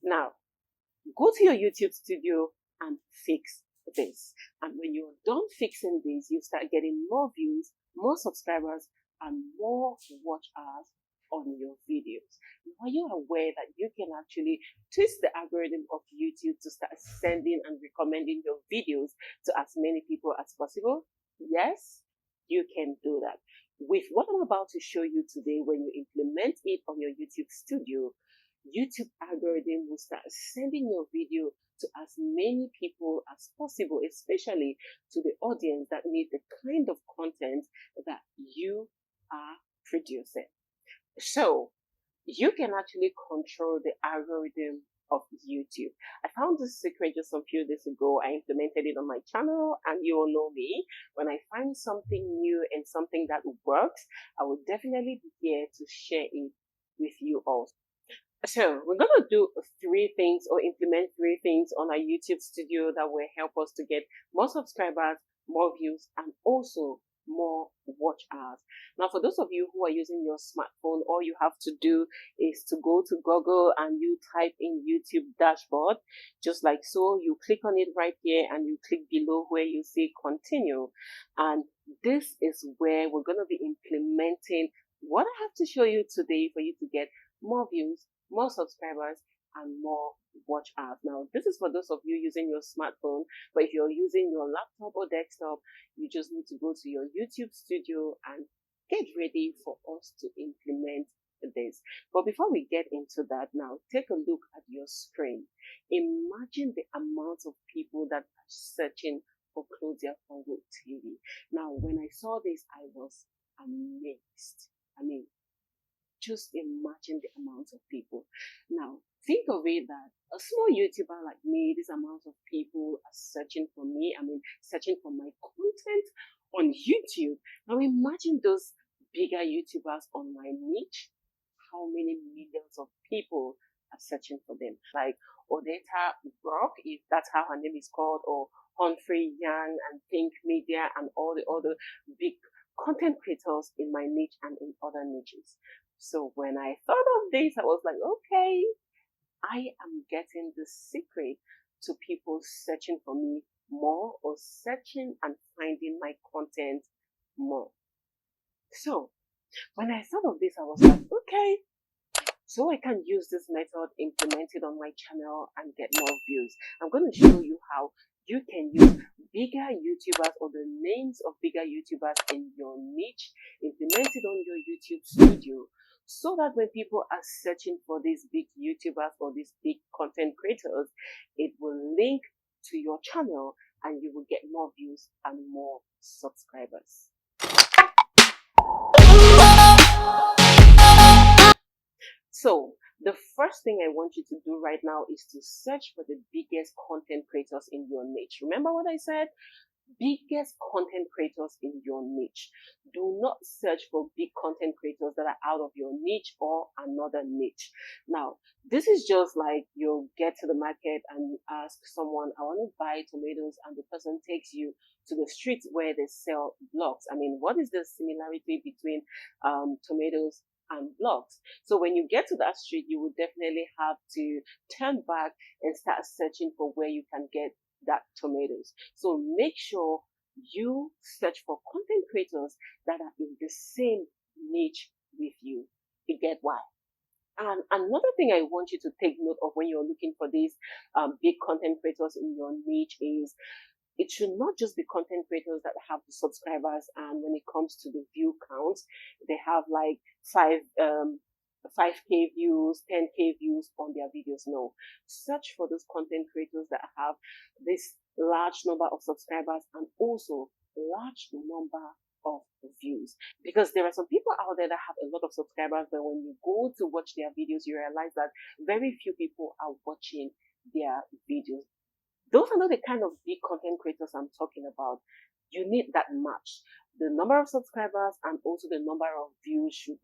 Now, go to your YouTube studio and fix this. And when you're done fixing this, you start getting more views, more subscribers, and more watch hours on your videos. Now, are you aware that you can actually twist the algorithm of YouTube to start sending and recommending your videos to as many people as possible? Yes, you can do that. With what I'm about to show you today, when you implement it on your YouTube studio, YouTube algorithm will start sending your video to as many people as possible, especially to the audience that need the kind of content that you are producing. So you can actually control the algorithm of YouTube. I found this secret just a few days ago. I implemented it on my channel, and you all know me. When I find something new and something that works, I will definitely be here to share it with you all. So we're going to do 3 things, or implement 3 things on our YouTube studio that will help us to get more subscribers, more views, and also more watch hours. Now, for those of you who are using your smartphone, all you have to do is to go to Google and you type in YouTube dashboard, just like so. You click on it right here and you click below where you see continue. And this is where we're going to be implementing what I have to show you today for you to get more views, more subscribers, and more watch hours. Now, this is for those of you using your smartphone, but if you're using your laptop or desktop, you just need to go to your YouTube studio and get ready for us to implement this. But before we get into that, now take a look at your screen. Imagine the amount of people that are searching for Claudia Fonguh TV. Now, when I saw this, I was amazed. I mean, just imagine the amount of people. Now, think of it that a small YouTuber like me, this amount of people are searching for me. I mean, searching for my content on YouTube. Now, imagine those bigger YouTubers on my niche. How many millions of people are searching for them? Like 𝐇𝐎𝐏𝐄, if that's how her name is called, or Humphrey Young and Pink Media and all the other big content creators in my niche and in other niches. So when I thought of this, I was like, okay, I am getting the secret to people searching for me more, or searching and finding my content more. So when I thought of this, I was like, okay, so I can use this method, implement it on my channel, and get more views. I'm going to show you how you can use bigger YouTubers, or the names of bigger YouTubers in your niche, implement it on your YouTube studio, so that when people are searching for these big YouTubers or these big content creators, it will link to your channel and you will get more views and more subscribers. So the first thing I want you to do right now is to search for the biggest content creators in your niche. Remember what I said? Biggest content creators in your niche. Do not search for big content creators that are out of your niche or another niche. Now, this is just like you get to the market and you ask someone, I want to buy tomatoes, and the person takes you to the street where they sell blocks. I mean, what is the similarity between tomatoes and blocks? So when you get to that street, you will definitely have to turn back and start searching for where you can get that tomatoes. So make sure you search for content creators that are in the same niche with you. You get why? And another thing I want you to take note of when you're looking for these big content creators in your niche is, it should not just be content creators that have the subscribers, and when it comes to the view counts, they have like 5K views, 10K views on their videos. No, search for those content creators that have this large number of subscribers and also large number of views, because there are some people out there that have a lot of subscribers, but when you go to watch their videos, you realize that very few people are watching their videos. Those are not the kind of big content creators I'm talking about. You need that match. The number of subscribers and also the number of views should,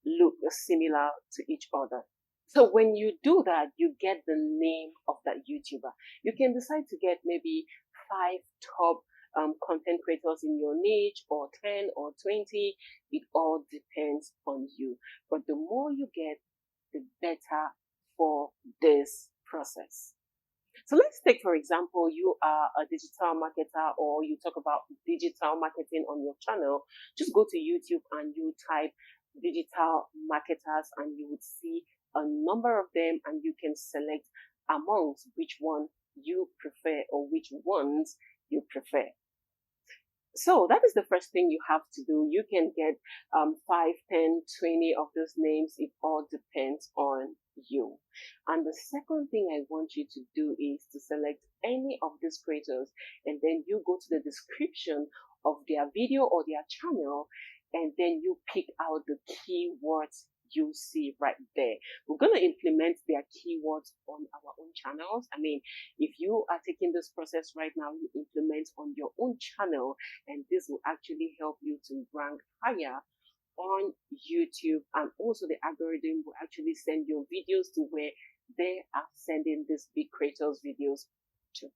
look similar to each other. So when you do that, you get the name of that YouTuber. You can decide to get maybe 5 top content creators in your niche, or 10 or 20. It all depends on you. But the more you get, the better for this process. So let's take, for example, you are a digital marketer or you talk about digital marketing on your channel. Just go to YouTube and you type digital marketers and you would see a number of them, and you can select amongst which one you prefer or which ones you prefer. So that is the first thing you have to do. You can get 5, 10, 20 of those names. It all depends on you. And the second thing I want you to do is to select any of these creators, and then you go to the description of their video or their channel, and then you pick out the keywords you see right there. We're going to implement their keywords on our own channels. I mean, if you are taking this process right now, you implement on your own channel, and this will actually help you to rank higher on YouTube, and also the algorithm will actually send your videos to where they are sending these big creators videos to.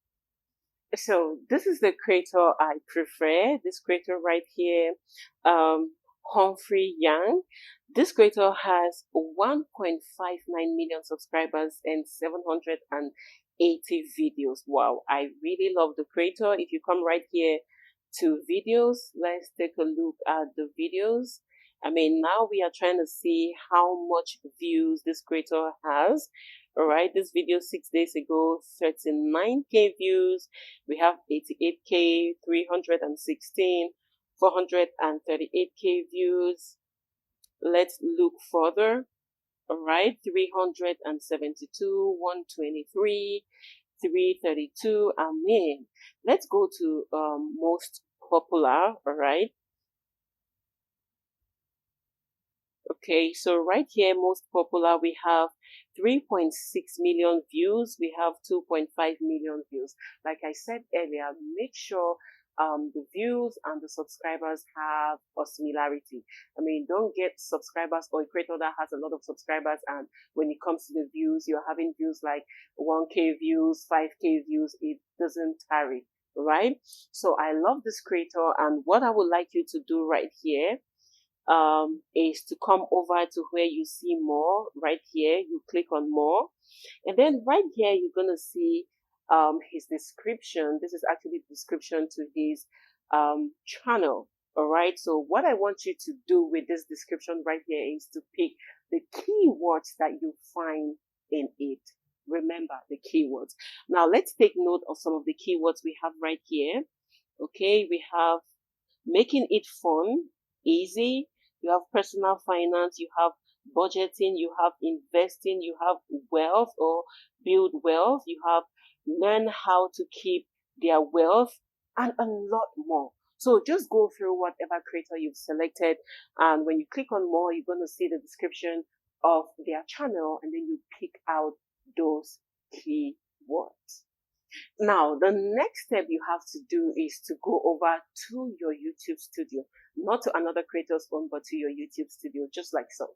So this is the creator I prefer. This creator right here, Humphrey Yang. This creator has 1.59 million subscribers and 780 videos. Wow, I really love the creator. If you come right here to videos, let's take a look at the videos. I mean, now we are trying to see how much views this creator has. All right, this video 6 days ago, 39k views. We have 88k, 316, 438k views. Let's look further. All right, 372, 123, 332. Amen. Let's go to most popular. All right. Okay, so right here, most popular, we have 3.6 million views. We have 2.5 million views. Like I said earlier, make sure the views and the subscribers have a similarity. I mean, don't get subscribers or a creator that has a lot of subscribers, and when it comes to the views, you're having views like 1k views, 5k views. It doesn't carry, right? So I love this creator, and what I would like you to do right here is to come over to where you see more. Right here, you click on more, and then right here you're gonna see his description. This is actually the description to his channel. All right, so what I want you to do with this description right here is to pick the keywords that you find in it. Remember the keywords. Now let's take note of some of the keywords we have right here. Okay, we have making it fun, easy. You have personal finance, you have budgeting, you have investing, you have wealth or build wealth, you have learn how to keep their wealth, and a lot more. So just go through whatever creator you've selected, and when you click on more, you're going to see the description of their channel, and then you pick out those keywords. Now, the next step you have to do is to go over to your YouTube studio, not to another creator's own, but to your YouTube studio, just like so.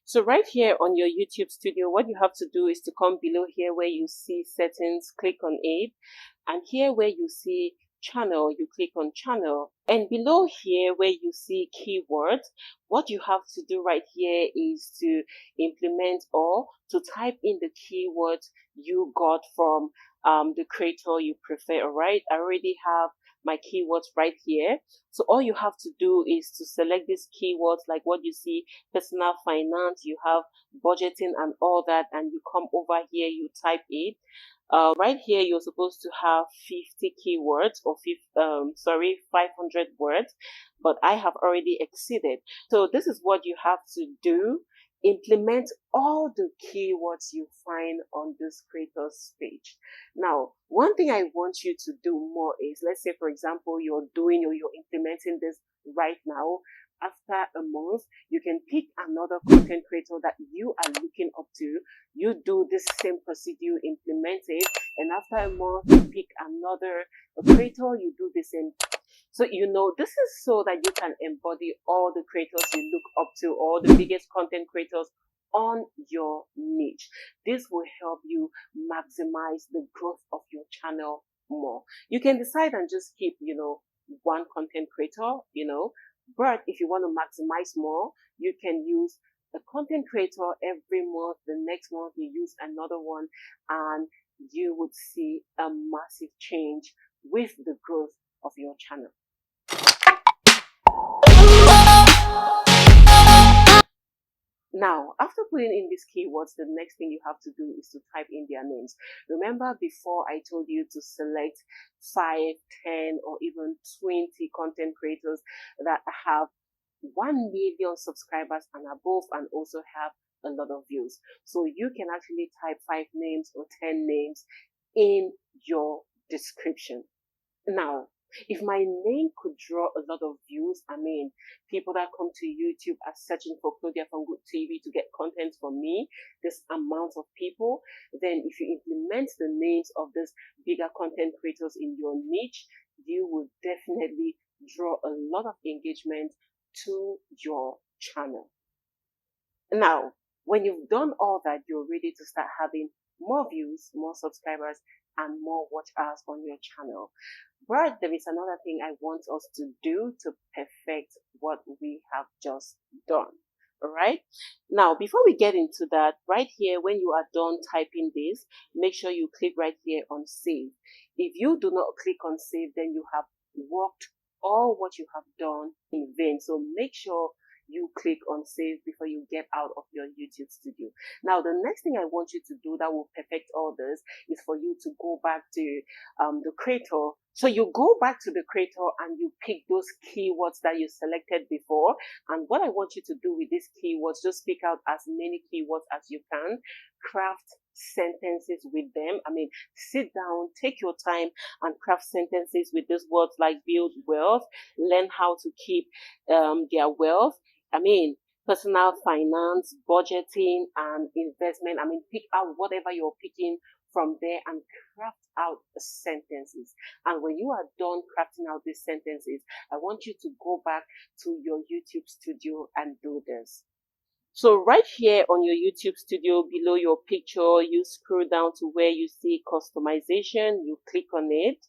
So right here on your YouTube studio, what you have to do is to come below here where you see settings, click on it, and here where you see channel, you click on channel, and below here where you see keywords, what you have to do right here is to implement or to type in the keywords you got from the creator you prefer. All right, I already have my keywords right here, so all you have to do is to select these keywords like what you see, personal finance, you have budgeting and all that, and you come over here, you type it. Right here you're supposed to have 50 keywords or 500 words, but I have already exceeded. So this is what you have to do. Implement all the keywords you find on this creator's page. Now, one thing I want you to do more is, let's say for example you're doing or you're implementing this right now. After a month, you can pick another content creator that you are looking up to. You do this same procedure, implement it, and after a month you pick another creator, you do the same. So this is so that you can embody all the creators you look up to, all the biggest content creators on your niche. This will help you maximize the growth of your channel more. You can decide and just keep one content creator, but if you want to maximize more, you can use a content creator every month. The next month you use another one, and you would see a massive change with the growth of your channel. Now, after putting in these keywords, the next thing you have to do is to type in their names. Remember before I told you to select 5, 10, or even 20 content creators that have 1 million subscribers and above, and also have a lot of views. So you can actually type 5 names or 10 names in your description. Now, if my name could draw a lot of views, I mean, people that come to YouTube are searching for Claudia Fonguh TV to get content from me, this amount of people, then if you implement the names of these bigger content creators in your niche, you will definitely draw a lot of engagement to your channel. Now, when you've done all that, you're ready to start having more views, more subscribers, and more watch hours on your channel. But there is another thing I want us to do to perfect what we have just done. All right. Now, before we get into that, right here, when you are done typing this, make sure you click right here on save. If you do not click on save, then you have worked all what you have done in vain. So make sure you click on save before you get out of your YouTube studio. Now, the next thing I want you to do that will perfect all this is for you to go back to the creator. So you go back to the creator and you pick those keywords that you selected before. And what I want you to do with these keywords, just pick out as many keywords as you can, craft sentences with them. I mean, sit down, take your time and craft sentences with these words like build wealth, learn how to keep their wealth. I mean, personal finance, budgeting, and investment. I mean, pick out whatever you're picking from there and craft out the sentences. And when you are done crafting out these sentences, I want you to go back to your YouTube studio and do this. So right here on your YouTube studio, below your picture, you scroll down to where you see customization, you click on it,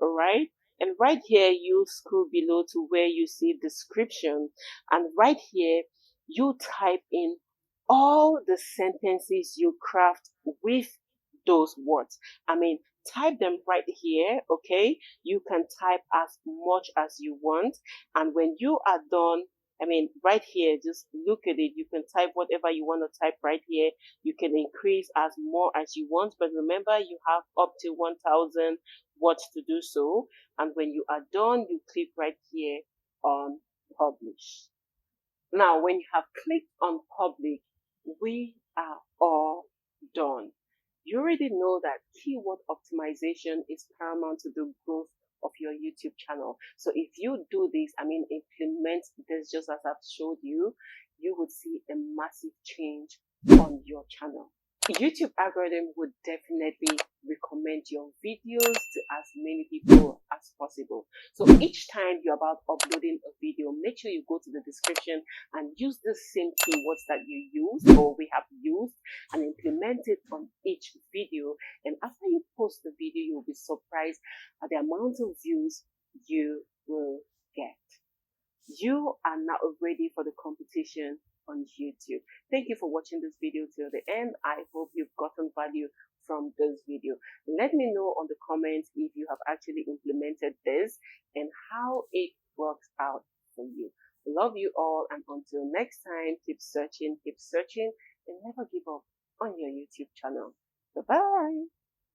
all right? And right here, you scroll below to where you see description. And right here, you type in all the sentences you craft with those words. I mean, type them right here, okay? You can type as much as you want. And when you are done, I mean, right here, just look at it. You can type whatever you want to type right here. You can increase as more as you want. But remember, you have up to 1,000 words to do so. And when you are done, you click right here on publish. Now, when you have clicked on public, we are all done. You already know that keyword optimization is paramount to the growth of your YouTube channel. So if you do this, I mean, implement this just as I've showed you, you would see a massive change on your channel. YouTube algorithm would definitely recommend your videos to as many people as possible. So each time you're about uploading a video, make sure you go to the description and use the same keywords that you use or we have used and implement it on each video. And after you post the video, you'll be surprised at the amount of views you will get. You are now ready for the competition on YouTube. Thank you for watching this video till the end. I hope you've gotten value from this video. Let me know on the comments if you have actually implemented this and how it works out for you. Love you all, and until next time, keep searching, and never give up on your YouTube channel. Bye-bye.